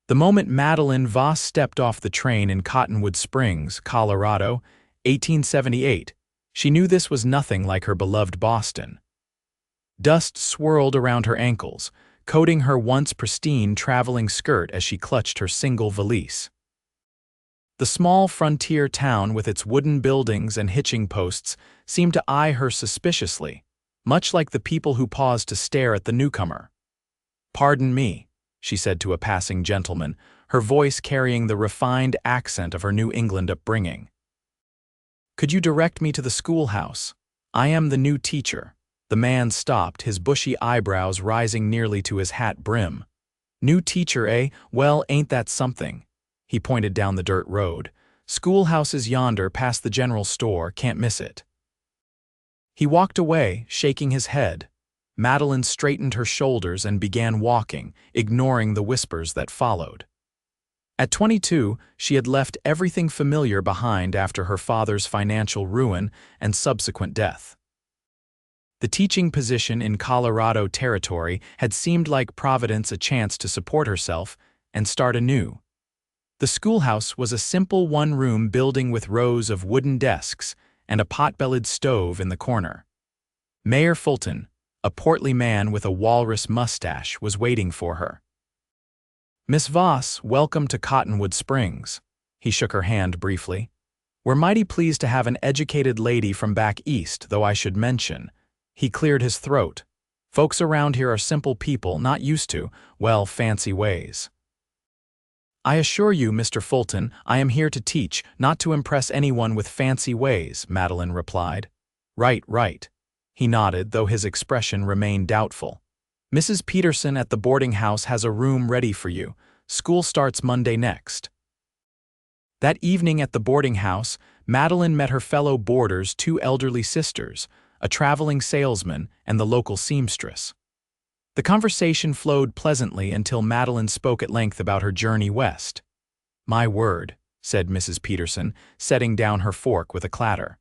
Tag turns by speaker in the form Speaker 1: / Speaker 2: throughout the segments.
Speaker 1: The moment Madeline Voss stepped off the train in Cottonwood Springs, Colorado, 1878, she knew this was nothing like her beloved Boston. Dust swirled around her ankles, coating her once pristine traveling skirt as she clutched her single valise. The small frontier town with its wooden buildings and hitching posts seemed to eye her suspiciously, much like the people who paused to stare at the newcomer. "Pardon me," she said to a passing gentleman, her voice carrying the refined accent of her New England upbringing. "Could you direct me to the schoolhouse? I am the new teacher." The man stopped, his bushy eyebrows rising nearly to his hat brim. "New teacher, eh? Well, ain't that something?" He pointed down the dirt road. "Schoolhouse is yonder past the general store, can't miss it." He walked away, shaking his head. Madeline straightened her shoulders and began walking, ignoring the whispers that followed. At 22, she had left everything familiar behind after her father's financial ruin and subsequent death. The teaching position in Colorado Territory had seemed like Providence a chance to support herself and start anew. The schoolhouse was a simple one-room building with rows of wooden desks and a pot-bellied stove in the corner. Mayor Fulton, a portly man with a walrus mustache, was waiting for her. "Miss Voss, welcome to Cottonwood Springs." He shook her hand briefly. "We're mighty pleased to have an educated lady from back east, though I should mention." He cleared his throat. "Folks around here are simple people, not used to, well, fancy ways." "I assure you, Mr. Fulton, I am here to teach, not to impress anyone with fancy ways," Madeline replied. "Right, right." He nodded, though his expression remained doubtful. "Mrs. Peterson at the boarding house has a room ready for you. School starts Monday next." That evening at the boarding house, Madeline met her fellow boarders, two elderly sisters, a traveling salesman, and the local seamstress. The conversation flowed pleasantly until Madeline spoke at length about her journey west. "My word," said Mrs. Peterson, setting down her fork with a clatter.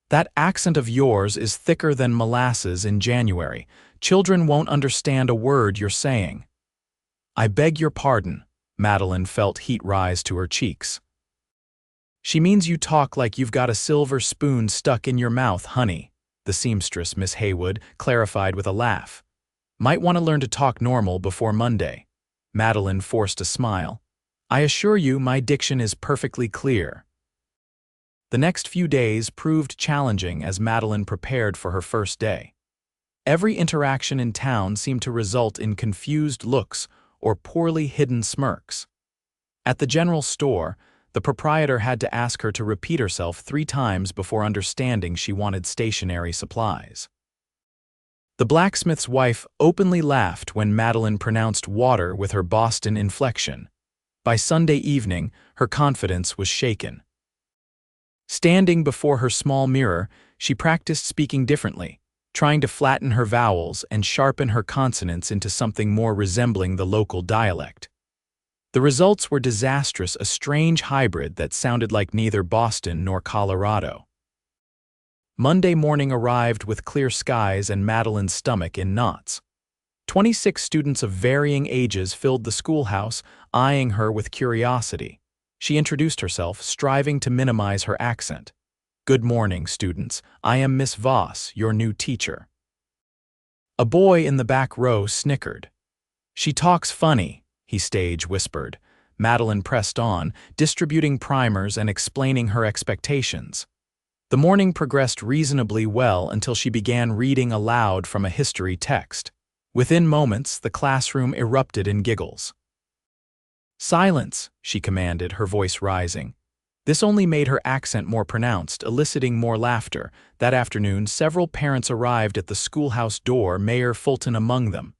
Speaker 1: "That accent of yours is thicker than molasses in January. Children won't understand a word you're saying." "I beg your pardon." Madeline felt heat rise to her cheeks. "She means you talk like you've got a silver spoon stuck in your mouth, honey," the seamstress, Miss Haywood, clarified with a laugh. "Might want to learn to talk normal before Monday." Madeline forced a smile. "I assure you my diction is perfectly clear." The next few days proved challenging as Madeline prepared for her first day. Every interaction in town seemed to result in confused looks or poorly hidden smirks. At the general store, the proprietor had to ask her to repeat herself 3 times before understanding she wanted stationery supplies. The blacksmith's wife openly laughed when Madeline pronounced water with her Boston inflection. By Sunday evening, her confidence was shaken. Standing before her small mirror, she practiced speaking differently, trying to flatten her vowels and sharpen her consonants into something more resembling the local dialect. The results were disastrous, a strange hybrid that sounded like neither Boston nor Colorado. Monday morning arrived with clear skies and Madeline's stomach in knots. 26 students of varying ages filled the schoolhouse, eyeing her with curiosity. She introduced herself, striving to minimize her accent. "Good morning, students. I am Miss Voss, your new teacher." A boy in the back row snickered. "She talks funny," he stage whispered. Madeline pressed on, distributing primers and explaining her expectations. The morning progressed reasonably well until she began reading aloud from a history text. Within moments, the classroom erupted in giggles. "Silence," she commanded, her voice rising. This only made her accent more pronounced, eliciting more laughter. That afternoon, several parents arrived at the schoolhouse door, Mayor Fulton among them.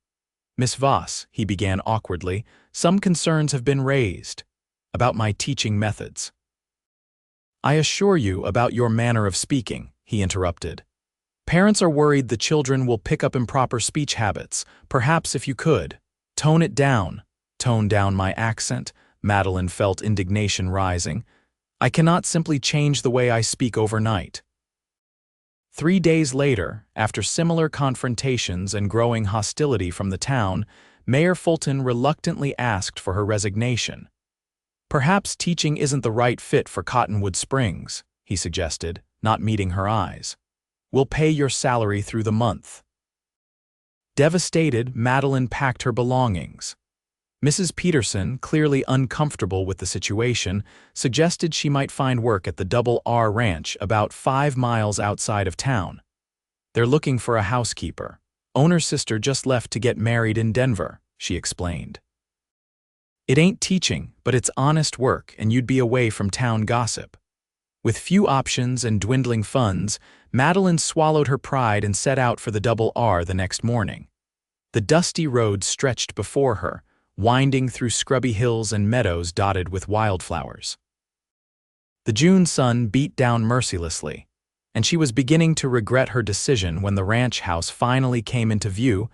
Speaker 1: "Miss Voss," he began awkwardly, "some concerns have been raised about my teaching methods." "I assure you about your manner of speaking," he interrupted. "Parents are worried the children will pick up improper speech habits. Perhaps if you could tone it down." "Tone down my accent?" Madeline felt indignation rising. "I cannot simply change the way I speak overnight." 3 days later, after similar confrontations and growing hostility from the town, Mayor Fulton reluctantly asked for her resignation. "Perhaps teaching isn't the right fit for Cottonwood Springs," he suggested, not meeting her eyes. "We'll pay your salary through the month." Devastated, Madeline packed her belongings. Mrs. Peterson, clearly uncomfortable with the situation, suggested she might find work at the Double R Ranch about 5 miles outside of town. "They're looking for a housekeeper. Owner's sister just left to get married in Denver," she explained. "It ain't teaching, but it's honest work, and you'd be away from town gossip." With few options and dwindling funds, Madeline swallowed her pride and set out for the Double R the next morning. The dusty road stretched before her, winding through scrubby hills and meadows dotted with wildflowers. The June sun beat down mercilessly, and she was beginning to regret her decision when the ranch house finally came into view,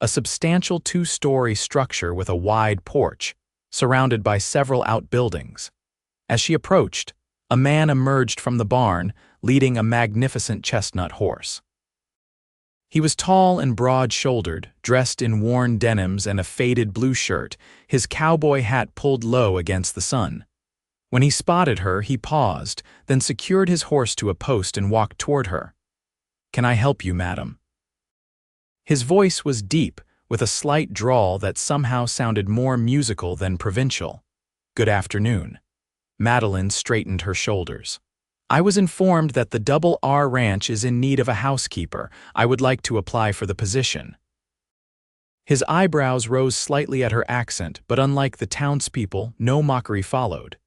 Speaker 1: a substantial 2-story structure with a wide porch, surrounded by several outbuildings. As she approached, a man emerged from the barn, leading a magnificent chestnut horse. He was tall and broad-shouldered, dressed in worn denims and a faded blue shirt, his cowboy hat pulled low against the sun. When he spotted her, he paused, then secured his horse to a post and walked toward her. "Can I help you, madam?" His voice was deep, with a slight drawl that somehow sounded more musical than provincial. "Good afternoon." Madeline straightened her shoulders. "I was informed that the Double R Ranch is in need of a housekeeper. I would like to apply for the position." His eyebrows rose slightly at her accent, but unlike the townspeople, no mockery followed.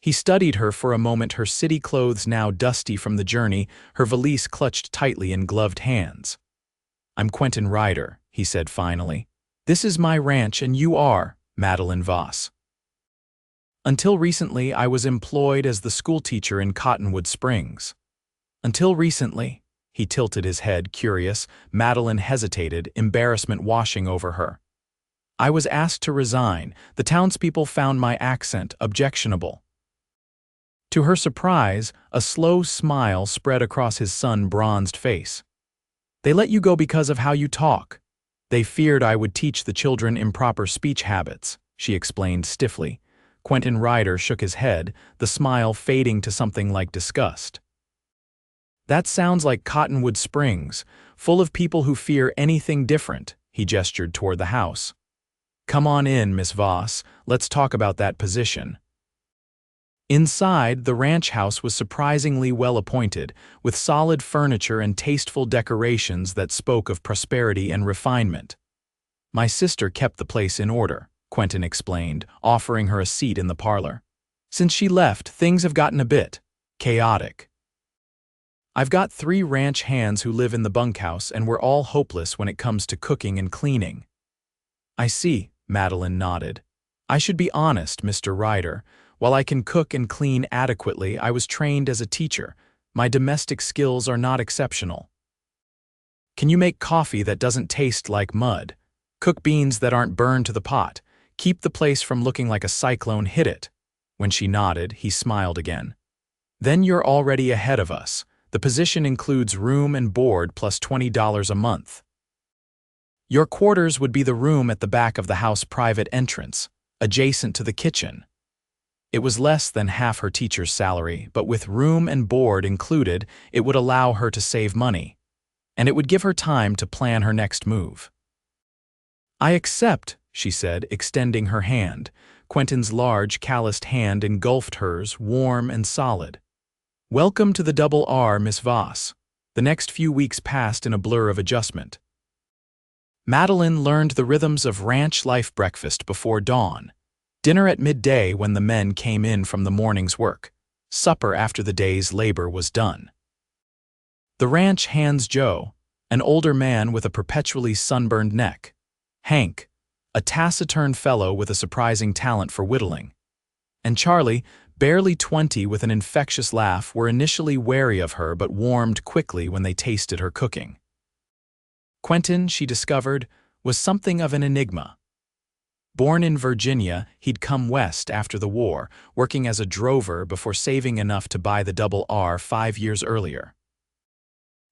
Speaker 1: He studied her for a moment, her city clothes now dusty from the journey, her valise clutched tightly in gloved hands. "I'm Quentin Ryder," he said finally. "This is my ranch and you are Madeline Voss." "Until recently, I was employed as the schoolteacher in Cottonwood Springs." "Until recently?" He tilted his head, curious. Madeline hesitated, embarrassment washing over her. "I was asked to resign. The townspeople found my accent objectionable." To her surprise, a slow smile spread across his sun-bronzed face. "They let you go because of how you talk. They feared I would teach the children improper speech habits," she explained stiffly. Quentin Ryder shook his head, the smile fading to something like disgust. "That sounds like Cottonwood Springs, full of people who fear anything different," he gestured toward the house. "Come on in, Miss Voss, let's talk about that position." Inside, the ranch house was surprisingly well appointed, with solid furniture and tasteful decorations that spoke of prosperity and refinement. "My sister kept the place in order," Quentin explained, offering her a seat in the parlor. "Since she left, things have gotten a bit chaotic. I've got 3 ranch hands who live in the bunkhouse, and we're all hopeless when it comes to cooking and cleaning." "I see," Madeline nodded. "I should be honest, Mr. Ryder. While I can cook and clean adequately, I was trained as a teacher. My domestic skills are not exceptional." "Can you make coffee that doesn't taste like mud? Cook beans that aren't burned to the pot? Keep the place from looking like a cyclone hit it?" When she nodded, he smiled again. "Then you're already ahead of us. The position includes room and board plus $20 a month. Your quarters would be the room at the back of the house private entrance, adjacent to the kitchen." It was less than half her teacher's salary, but with room and board included, it would allow her to save money. And it would give her time to plan her next move. "I accept," she said, extending her hand. Quentin's large, calloused hand engulfed hers, warm and solid. "Welcome to the Double R, Miss Voss." The next few weeks passed in a blur of adjustment. Madeline learned the rhythms of ranch life: breakfast before dawn, dinner at midday when the men came in from the morning's work, supper after the day's labor was done. The ranch hands Joe, an older man with a perpetually sunburned neck, Hank, a taciturn fellow with a surprising talent for whittling, and Charlie, barely 20 with an infectious laugh, were initially wary of her but warmed quickly when they tasted her cooking. Quentin, she discovered, was something of an enigma. Born in Virginia, he'd come west after the war, working as a drover before saving enough to buy the Double R 5 years earlier.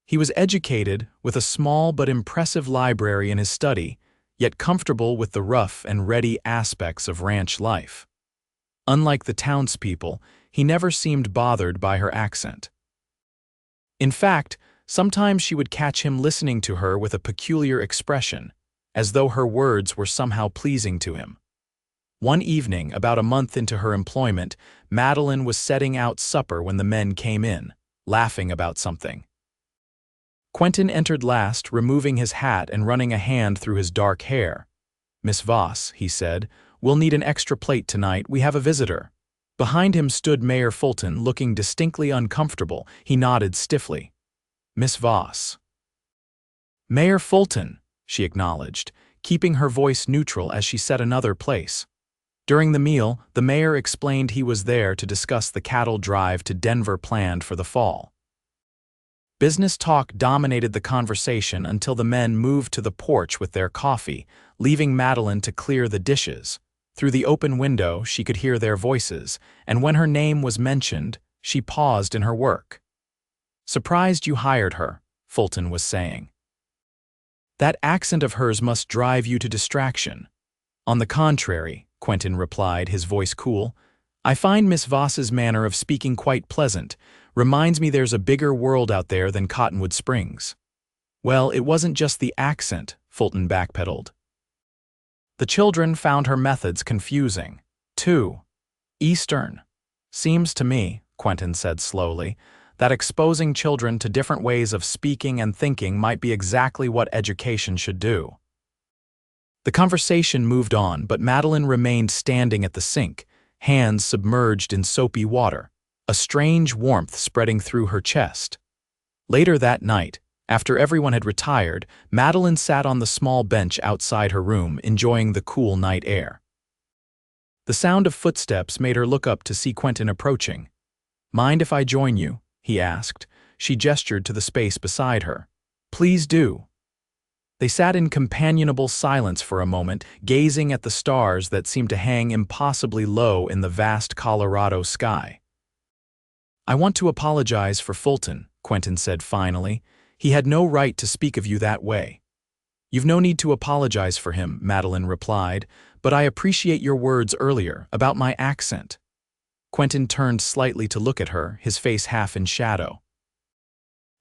Speaker 1: He was educated with a small but impressive library in his study, yet comfortable with the rough and ready aspects of ranch life. Unlike the townspeople, he never seemed bothered by her accent. In fact, sometimes she would catch him listening to her with a peculiar expression, as though her words were somehow pleasing to him. One evening, about a month into her employment, Madeline was setting out supper when the men came in, laughing about something. Quentin entered last, removing his hat and running a hand through his dark hair. "Miss Voss," he said, "we'll need an extra plate tonight. We have a visitor." Behind him stood Mayor Fulton, looking distinctly uncomfortable. He nodded stiffly. "Miss Voss." "Mayor Fulton," she acknowledged, keeping her voice neutral as she set another place. During the meal, the mayor explained he was there to discuss the cattle drive to Denver planned for the fall. Business talk dominated the conversation until the men moved to the porch with their coffee, leaving Madeline to clear the dishes. Through the open window, she could hear their voices, and when her name was mentioned, she paused in her work. "Surprised you hired her," Fulton was saying. "That accent of hers must drive you to distraction." "On the contrary," Quentin replied, his voice cool, "I find Miss Voss's manner of speaking quite pleasant. Reminds me there's a bigger world out there than Cottonwood Springs." "Well, it wasn't just the accent," Fulton backpedaled. "The children found her methods confusing, too. Eastern. Seems to me," Quentin said slowly, "that exposing children to different ways of speaking and thinking might be exactly what education should do." The conversation moved on, but Madeline remained standing at the sink, hands submerged in soapy water, a strange warmth spreading through her chest. Later that night, after everyone had retired, Madeline sat on the small bench outside her room, enjoying the cool night air. The sound of footsteps made her look up to see Quentin approaching. "Mind if I join you?" he asked. She gestured to the space beside her. "Please do." They sat in companionable silence for a moment, gazing at the stars that seemed to hang impossibly low in the vast Colorado sky. "I want to apologize for Fulton," Quentin said finally. "He had no right to speak of you that way." "You've no need to apologize for him," Madeline replied, "but I appreciate your words earlier about my accent." Quentin turned slightly to look at her, his face half in shadow.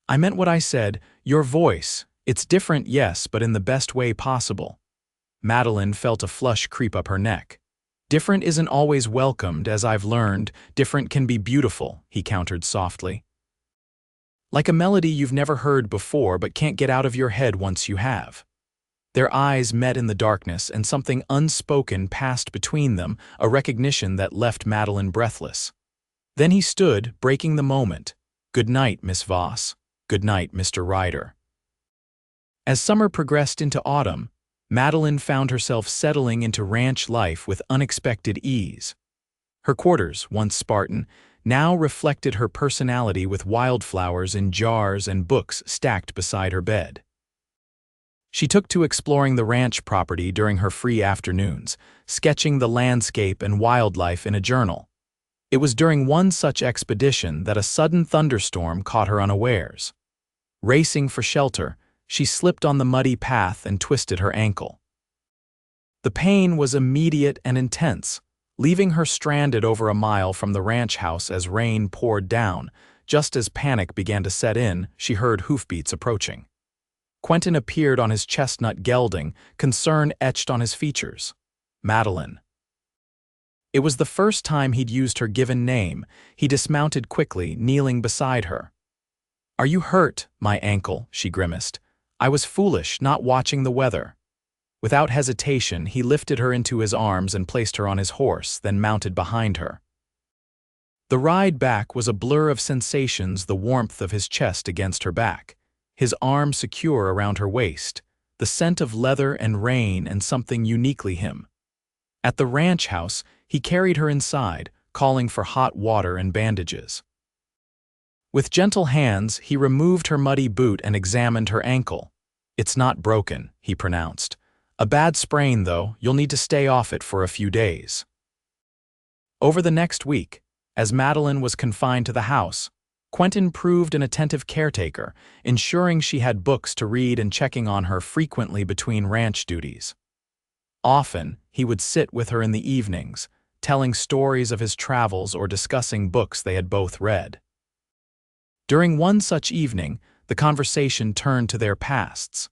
Speaker 1: "I meant what I said. Your voice. It's different, yes, but in the best way possible." Madeline felt a flush creep up her neck. "Different isn't always welcomed, as I've learned. Different can be beautiful," he countered softly. "Like a melody you've never heard before but can't get out of your head once you have." Their eyes met in the darkness, and something unspoken passed between them, a recognition that left Madeline breathless. Then he stood, breaking the moment. "Good night, Miss Voss. Good night, Mr. Ryder." As summer progressed into autumn, Madeline found herself settling into ranch life with unexpected ease. Her quarters, once Spartan, now reflected her personality with wildflowers in jars and books stacked beside her bed. She took to exploring the ranch property during her free afternoons, sketching the landscape and wildlife in a journal. It was during one such expedition that a sudden thunderstorm caught her unawares. Racing for shelter, she slipped on the muddy path and twisted her ankle. The pain was immediate and intense, leaving her stranded over a mile from the ranch house as rain poured down. Just as panic began to set in, she heard hoofbeats approaching. Quentin appeared on his chestnut gelding, concern etched on his features. "Madeline." It was the first time he'd used her given name. He dismounted quickly, kneeling beside her. "Are you hurt, my ankle?" she grimaced. "I was foolish, not watching the weather." Without hesitation, he lifted her into his arms and placed her on his horse, then mounted behind her. The ride back was a blur of sensations, the warmth of his chest against her back, his arm secure around her waist, the scent of leather and rain and something uniquely him. At the ranch house, he carried her inside, calling for hot water and bandages. With gentle hands, he removed her muddy boot and examined her ankle. "It's not broken," he pronounced. "A bad sprain, though. You'll need to stay off it for a few days." Over the next week, as Madeline was confined to the house, Quentin proved an attentive caretaker, ensuring she had books to read and checking on her frequently between ranch duties. Often, he would sit with her in the evenings, telling stories of his travels or discussing books they had both read. During one such evening, the conversation turned to their pasts.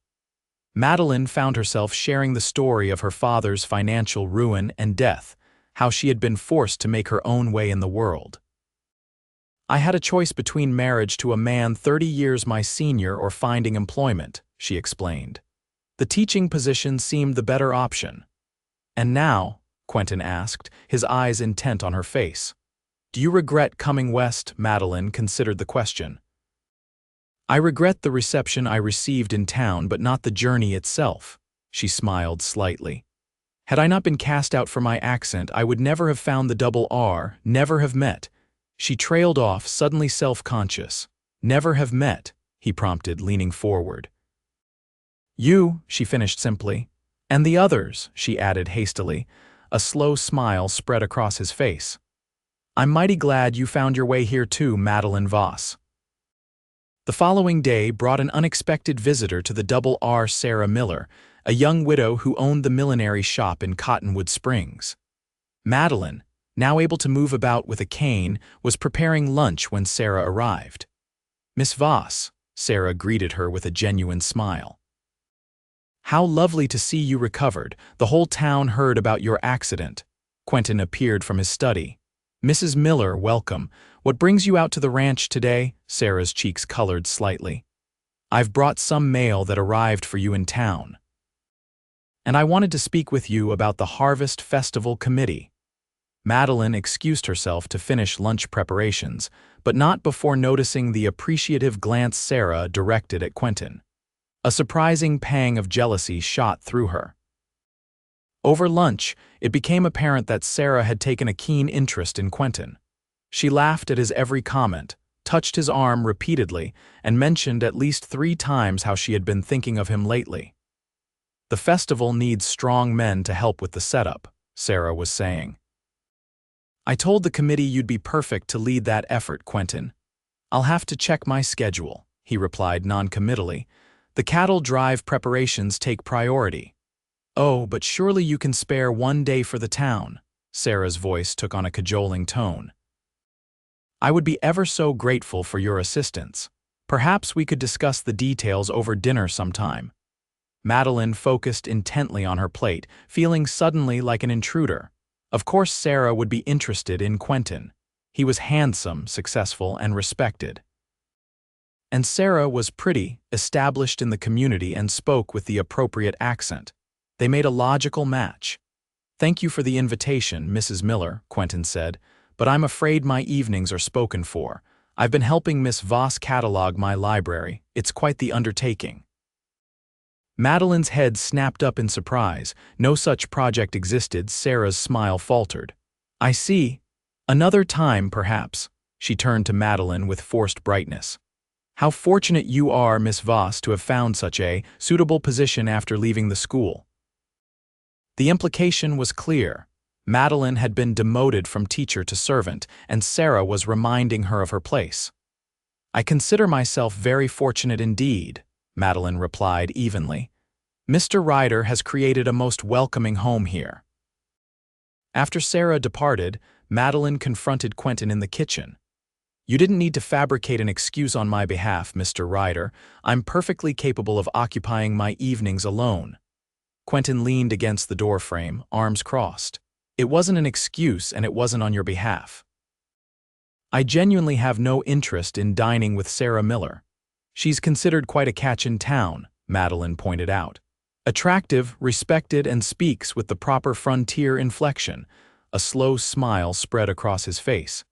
Speaker 1: Madeline found herself sharing the story of her father's financial ruin and death, how she had been forced to make her own way in the world. "I had a choice between marriage to a man 30 years my senior or finding employment," she explained. "The teaching position seemed the better option." "And now," Quentin asked, his eyes intent on her face. "Do you regret coming west?" Madeline considered the question. "I regret the reception I received in town, but not the journey itself," she smiled slightly. "Had I not been cast out for my accent, I would never have found the double R, never have met." She trailed off, suddenly self-conscious. "Never have met," he prompted, leaning forward. "You," she finished simply. "And the others," she added hastily. A slow smile spread across his face. "I'm mighty glad you found your way here too, Madeline Voss." The following day brought an unexpected visitor to the Double R. Sarah Miller, a young widow who owned the millinery shop in Cottonwood Springs. Madeline, now able to move about with a cane, was preparing lunch when Sarah arrived. "Miss Voss," Sarah greeted her with a genuine smile. "How lovely to see you recovered. The whole town heard about your accident." Quentin appeared from his study. "Mrs. Miller, welcome. What brings you out to the ranch today?" Sarah's cheeks colored slightly. "I've brought some mail that arrived for you in town. And I wanted to speak with you about the Harvest Festival Committee." Madeline excused herself to finish lunch preparations, but not before noticing the appreciative glance Sarah directed at Quentin. A surprising pang of jealousy shot through her. Over lunch, it became apparent that Sarah had taken a keen interest in Quentin. She laughed at his every comment, touched his arm repeatedly, and mentioned at least 3 times how she had been thinking of him lately. "The festival needs strong men to help with the setup," Sarah was saying. "I told the committee you'd be perfect to lead that effort, Quentin." "I'll have to check my schedule," he replied noncommittally. "The cattle drive preparations take priority." "Oh, but surely you can spare 1 day for the town." Sarah's voice took on a cajoling tone. "I would be ever so grateful for your assistance. Perhaps we could discuss the details over dinner sometime." Madeline focused intently on her plate, feeling suddenly like an intruder. Of course Sarah would be interested in Quentin. He was handsome, successful, and respected. And Sarah was pretty, established in the community, and spoke with the appropriate accent. They made a logical match. "Thank you for the invitation, Mrs. Miller," Quentin said, "but I'm afraid my evenings are spoken for. I've been helping Miss Voss catalog my library. It's quite the undertaking." Madeline's head snapped up in surprise. No such project existed. Sarah's smile faltered. "I see. Another time, perhaps." She turned to Madeline with forced brightness. "How fortunate you are, Miss Voss, to have found such a suitable position after leaving the school." The implication was clear. Madeline had been demoted from teacher to servant, and Sarah was reminding her of her place. "I consider myself very fortunate indeed," Madeline replied evenly. "Mr. Ryder has created a most welcoming home here." After Sarah departed, Madeline confronted Quentin in the kitchen. "You didn't need to fabricate an excuse on my behalf, Mr. Ryder. I'm perfectly capable of occupying my evenings alone." Quentin leaned against the doorframe, arms crossed. "It wasn't an excuse, and it wasn't on your behalf. I genuinely have no interest in dining with Sarah Miller. She's considered quite a catch in town," Madeline pointed out. "Attractive, respected, and speaks with the proper frontier inflection." A slow smile spread across his face.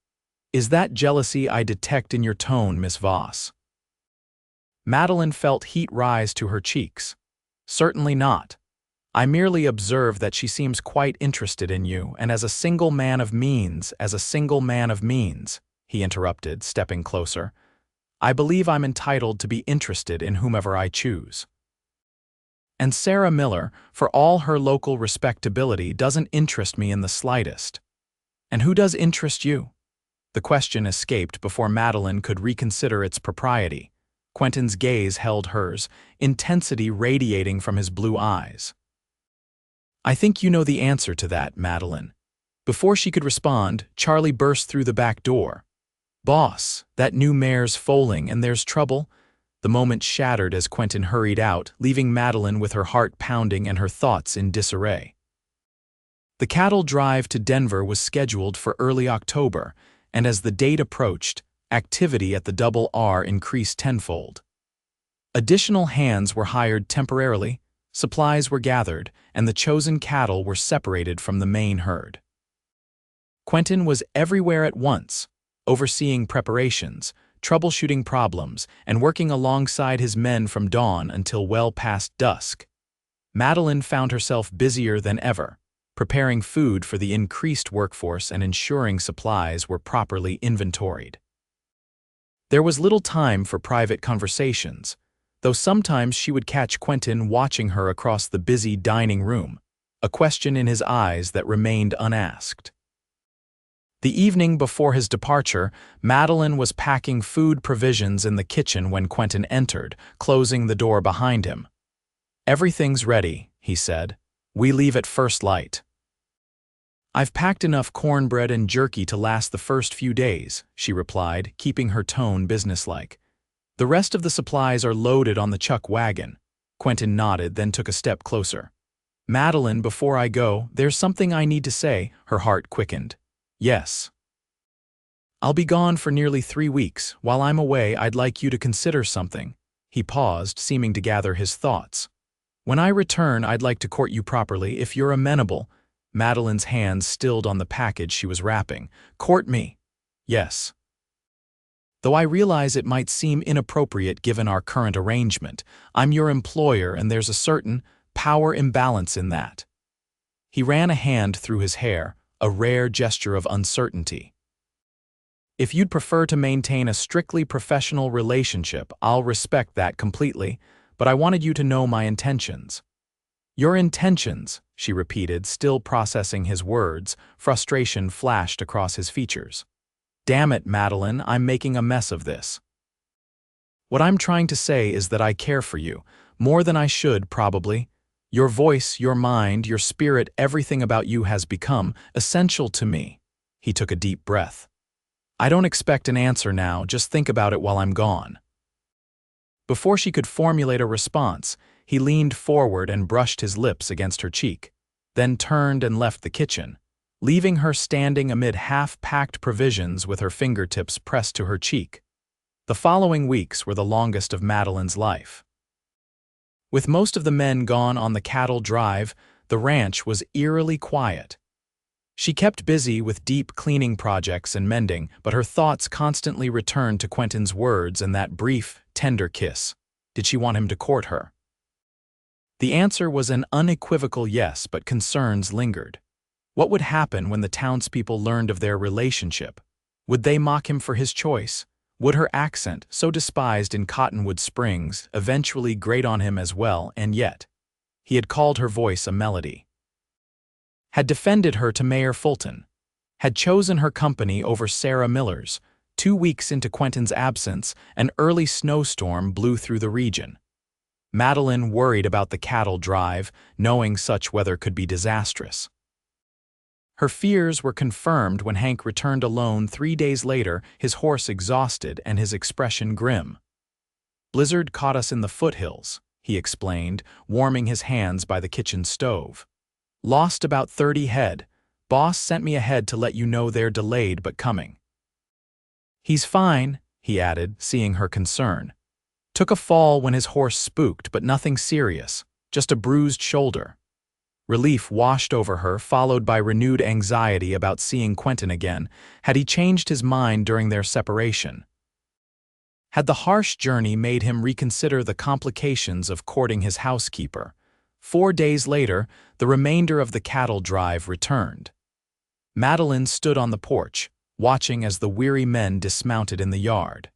Speaker 1: "Is that jealousy I detect in your tone, Miss Voss?" Madeline felt heat rise to her cheeks. "Certainly not. I merely observe that she seems quite interested in you, and as a single man of means, he interrupted, stepping closer, "I believe I'm entitled to be interested in whomever I choose. And Sarah Miller, for all her local respectability, doesn't interest me in the slightest." "And who does interest you?" The question escaped before Madeline could reconsider its propriety. Quentin's gaze held hers, intensity radiating from his blue eyes. I think you know the answer to that, Madeline. Before she could respond, Charlie burst through the back door. Boss, that new mare's foaling and there's trouble. The moment shattered as Quentin hurried out, leaving Madeline with her heart pounding and her thoughts in disarray. The cattle drive to Denver was scheduled for early October, and as the date approached, activity at the Double R increased tenfold. Additional hands were hired temporarily, supplies were gathered, and the chosen cattle were separated from the main herd. Quentin was everywhere at once, overseeing preparations, troubleshooting problems, and working alongside his men from dawn until well past dusk. Madeline found herself busier than ever, preparing food for the increased workforce and ensuring supplies were properly inventoried. There was little time for private conversations, though sometimes she would catch Quentin watching her across the busy dining room, a question in his eyes that remained unasked. The evening before his departure, Madeline was packing food provisions in the kitchen when Quentin entered, closing the door behind him. "Everything's ready," he said. "We leave at first light." "I've packed enough cornbread and jerky to last the first few days," she replied, keeping her tone businesslike. "The rest of the supplies are loaded on the chuck wagon." Quentin nodded, then took a step closer. "Madeline, before I go, there's something I need to say." Her heart quickened. "Yes. I'll be gone for nearly 3 weeks. While I'm away, I'd like you to consider something." He paused, seeming to gather his thoughts. "When I return, I'd like to court you properly, if you're amenable." Madeline's hands stilled on the package she was wrapping. "Court me?" "Yes. Though I realize it might seem inappropriate given our current arrangement. I'm your employer and there's a certain power imbalance in that." He ran a hand through his hair, a rare gesture of uncertainty. "If you'd prefer to maintain a strictly professional relationship, I'll respect that completely, but I wanted you to know my intentions." "Your intentions," she repeated, still processing his words. Frustration flashed across his features. "Damn it, Madeline, I'm making a mess of this. What I'm trying to say is that I care for you, more than I should, probably. Your voice, your mind, your spirit, everything about you has become essential to me." He took a deep breath. "I don't expect an answer now, just think about it while I'm gone." Before she could formulate a response, he leaned forward and brushed his lips against her cheek, then turned and left the kitchen, leaving her standing amid half-packed provisions with her fingertips pressed to her cheek. The following weeks were the longest of Madeline's life. With most of the men gone on the cattle drive, the ranch was eerily quiet. She kept busy with deep cleaning projects and mending, but her thoughts constantly returned to Quentin's words and that brief, tender kiss. Did she want him to court her? The answer was an unequivocal yes, but concerns lingered. What would happen when the townspeople learned of their relationship? Would they mock him for his choice? Would her accent, so despised in Cottonwood Springs, eventually grate on him as well? And yet, he had called her voice a melody, had defended her to Mayor Fulton, had chosen her company over Sarah Miller's. 2 weeks into Quentin's absence, an early snowstorm blew through the region. Madeline worried about the cattle drive, knowing such weather could be disastrous. Her fears were confirmed when Hank returned alone 3 days later, his horse exhausted and his expression grim. "Blizzard caught us in the foothills," he explained, warming his hands by the kitchen stove. "Lost about 30 head. Boss sent me ahead to let you know they're delayed but coming." "He's fine," he added, seeing her concern. "Took a fall when his horse spooked, but nothing serious, just a bruised shoulder." Relief washed over her, followed by renewed anxiety about seeing Quentin again. Had he changed his mind during their separation? Had the harsh journey made him reconsider the complications of courting his housekeeper? 4 days later, the remainder of the cattle drive returned. Madeline stood on the porch, watching as the weary men dismounted in the yard.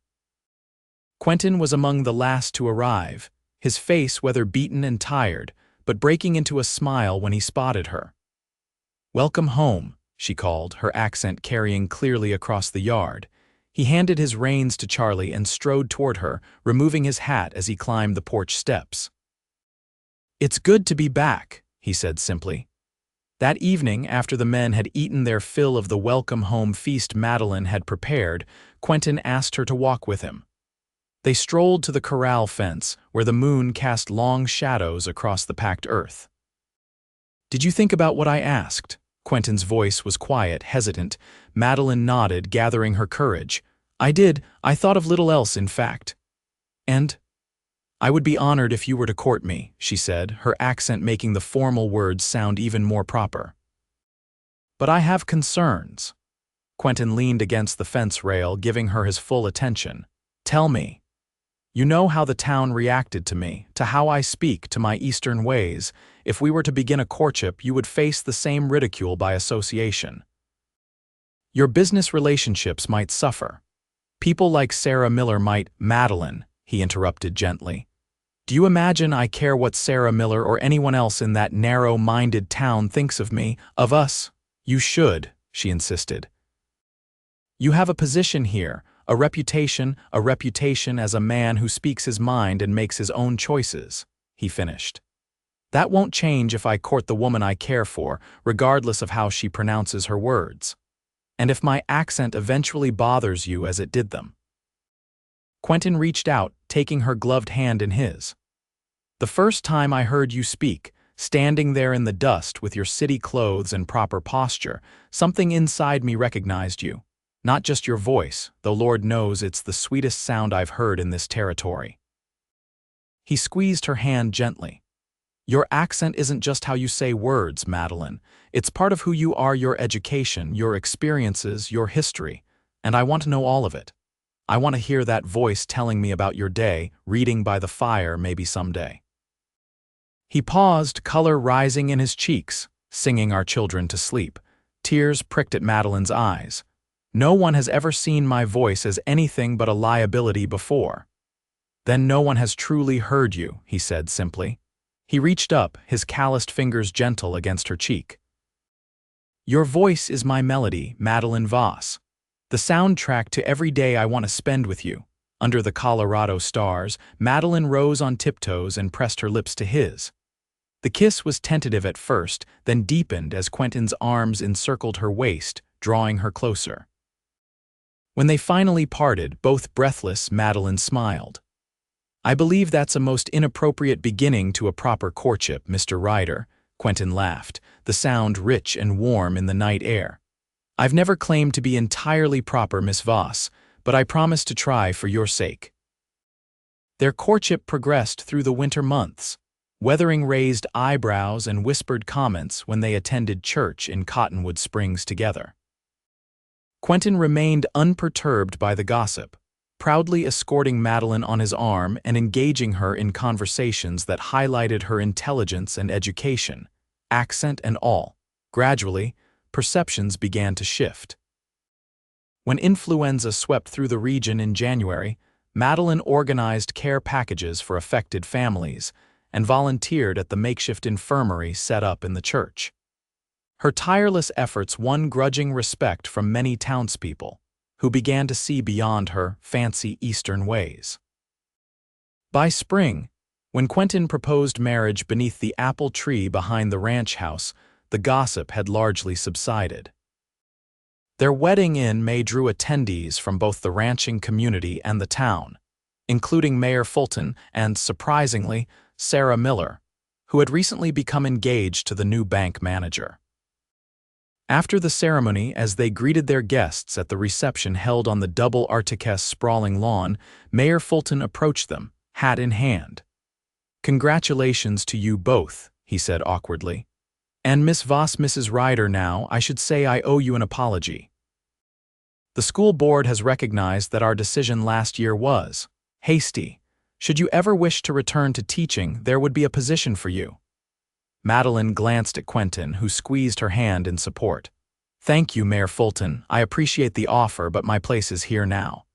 Speaker 1: Quentin was among the last to arrive, his face weather-beaten and tired, but breaking into a smile when he spotted her. "Welcome home," she called, her accent carrying clearly across the yard. He handed his reins to Charlie and strode toward her, removing his hat as he climbed the porch steps. "It's good to be back," he said simply. That evening, after the men had eaten their fill of the welcome home feast Madeline had prepared, Quentin asked her to walk with him. They strolled to the corral fence, where the moon cast long shadows across the packed earth. "Did you think about what I asked?" Quentin's voice was quiet, hesitant. Madeline nodded, gathering her courage. "I did. I thought of little else, in fact." "And?" "I would be honored if you were to court me," she said, her accent making the formal words sound even more proper. "But I have concerns." Quentin leaned against the fence rail, giving her his full attention. "Tell me. You know how the town reacted to me, to how I speak, to my Eastern ways. If we were to begin a courtship, you would face the same ridicule by association. Your business relationships might suffer. People like Sarah Miller might—" "Madeline," he interrupted gently. "Do you imagine I care what Sarah Miller or anyone else in that narrow-minded town thinks of me, of us?" "You should," she insisted. "You have a position here, a reputation as a man who speaks his mind and makes his own choices," he finished. "That won't change if I court the woman I care for, regardless of how she pronounces her words. And if my accent eventually bothers you as it did them." Quentin reached out, taking her gloved hand in his. "The first time I heard you speak, standing there in the dust with your city clothes and proper posture, something inside me recognized you. Not just your voice, though Lord knows it's the sweetest sound I've heard in this territory." He squeezed her hand gently. "Your accent isn't just how you say words, Madeline. It's part of who you are, your education, your experiences, your history. And I want to know all of it. I want to hear that voice telling me about your day, reading by the fire maybe someday." He paused, color rising in his cheeks, singing Our Children to Sleep. Tears pricked at Madeline's eyes. "No one has ever seen my voice as anything but a liability before." "Then no one has truly heard you," he said simply. He reached up, his calloused fingers gentle against her cheek. "Your voice is my melody, Madeline Voss. The soundtrack to every day I want to spend with you." Under the Colorado stars, Madeline rose on tiptoes and pressed her lips to his. The kiss was tentative at first, then deepened as Quentin's arms encircled her waist, drawing her closer. When they finally parted, both breathless, Madeline smiled. "I believe that's a most inappropriate beginning to a proper courtship, Mr. Ryder," Quentin laughed, the sound rich and warm in the night air. "I've never claimed to be entirely proper, Miss Voss, but I promise to try for your sake." Their courtship progressed through the winter months, weathering raised eyebrows and whispered comments when they attended church in Cottonwood Springs together. Quentin remained unperturbed by the gossip, proudly escorting Madeline on his arm and engaging her in conversations that highlighted her intelligence and education, accent and all. Gradually, perceptions began to shift. When influenza swept through the region in January, Madeline organized care packages for affected families and volunteered at the makeshift infirmary set up in the church. Her tireless efforts won grudging respect from many townspeople, who began to see beyond her fancy Eastern ways. By spring, when Quentin proposed marriage beneath the apple tree behind the ranch house, the gossip had largely subsided. Their wedding in May drew attendees from both the ranching community and the town, including Mayor Fulton and, surprisingly, Sarah Miller, who had recently become engaged to the new bank manager. After the ceremony, as they greeted their guests at the reception held on the double Artiques sprawling lawn, Mayor Fulton approached them, hat in hand. "Congratulations to you both," he said awkwardly. "And Miss Voss, Mrs. Ryder, now, I should say I owe you an apology. The school board has recognized that our decision last year was hasty. Should you ever wish to return to teaching, there would be a position for you." Madeline glanced at Quentin, who squeezed her hand in support. "Thank you, Mayor Fulton. I appreciate the offer, but my place is here now.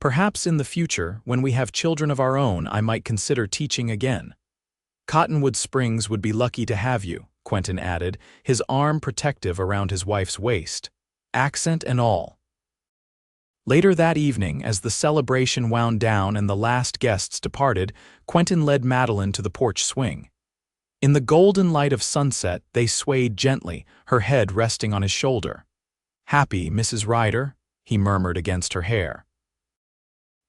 Speaker 1: Perhaps in the future, when we have children of our own, I might consider teaching again. Cottonwood Springs would be lucky to have you," Quentin added, his arm protective around his wife's waist, accent and all. Later that evening, as the celebration wound down and the last guests departed, Quentin led Madeline to the porch swing. In the golden light of sunset, they swayed gently, her head resting on his shoulder. "Happy, Mrs. Ryder?" he murmured against her hair.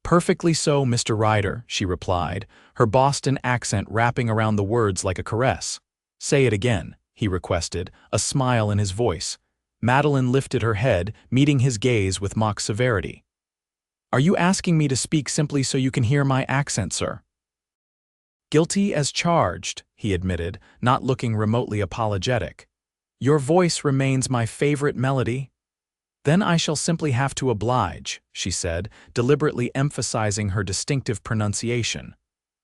Speaker 1: "Perfectly so, Mr. Ryder," she replied, her Boston accent wrapping around the words like a caress. "Say it again," he requested, a smile in his voice. Madeline lifted her head, meeting his gaze with mock severity. "Are you asking me to speak simply so you can hear my accent, sir?" "Guilty as charged," he admitted, not looking remotely apologetic. "Your voice remains my favorite melody." "Then I shall simply have to oblige," she said, deliberately emphasizing her distinctive pronunciation.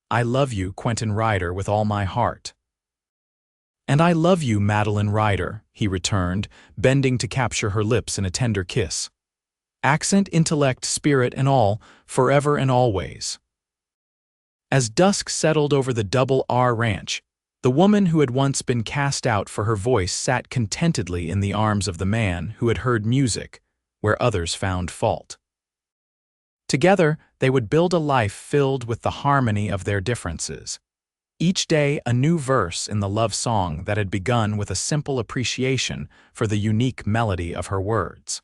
Speaker 1: "I love you, Quentin Ryder, with all my heart." "And I love you, Madeline Ryder," he returned, bending to capture her lips in a tender kiss. "Accent, intellect, spirit, and all, forever and always." As dusk settled over the Double R Ranch, the woman who had once been cast out for her voice sat contentedly in the arms of the man who had heard music, where others found fault. Together, they would build a life filled with the harmony of their differences. Each day, a new verse in the love song that had begun with a simple appreciation for the unique melody of her words.